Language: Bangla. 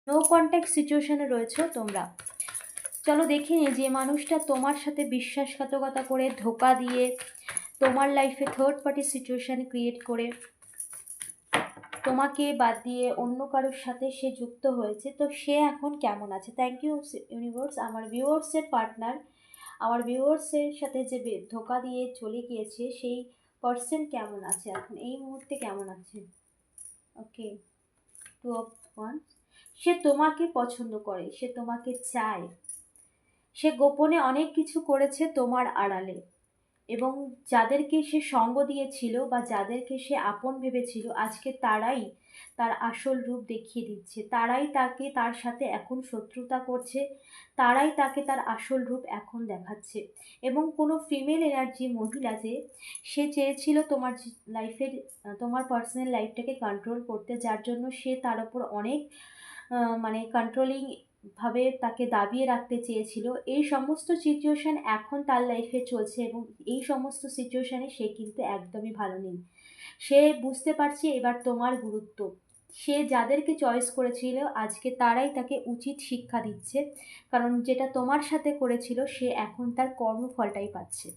নো কন্ট্যাক্ট সিচুয়েশনে রয়েছো তোমরা। চলো দেখে নিই যে মানুষটা তোমার সাথে বিশ্বাসঘাতকতা করে, ধোঁকা দিয়ে, তোমার লাইফে থার্ড পার্টি সিচুয়েশন ক্রিয়েট করে, তোমাকে বাদ দিয়ে অন্য কারোর সাথে সে যুক্ত হয়েছে। তো সে এখন কেমন আছে? Thank you universe. আমার ভিউয়ার্সের পার্টনার, আমার ভিউয়ার্সের সাথে যে ধোঁকা দিয়ে চলে গিয়েছে, সেই পার্সন কেমন আছে এখন, এই মুহূর্তে কেমন আছে? ওকে, টু অফ ওয়ান। সে তোমাকে পছন্দ করে, সে তোমাকে চায়, সে গোপনে অনেক কিছু করেছে তোমার আড়ালে, এবং যাদেরকে সে সঙ্গ দিয়েছিল বা যাদেরকে সে আপন ভেবেছিল, আজকে তারাই তার আসল রূপ দেখিয়ে দিচ্ছে, তারাই তাকে তার সাথে এখন শত্রুতা করছে, তারাই তাকে তার আসল রূপ এখন দেখাচ্ছে। এবং কোনো ফিমেল এনার্জি মহিলা যে, সে চেয়েছিল তোমার লাইফের, তোমার পার্সোনাল লাইফটাকে কন্ট্রোল করতে, যার জন্য সে তার উপর অনেক মানে কন্ট্রোলিং ভাবে তাকে দাবিয়ে রাখতে চেয়েছিল। এই সমস্ত সিচুয়েশন এখন তার লাইফে চলছে, এবং এই সমস্ত সিচুয়েশনে সে কিন্তু একদমই ভালো নেই। সে বুঝতে পারছে এবার তোমার গুরুত্ব। সে যাদেরকে চয়েস করেছিল, আজকে তারাই তাকে উচিত শিক্ষা দিচ্ছে, কারণ যেটা তোমার সাথে করেছিল সে এখন তার কর্মফলটাই পাচ্ছে।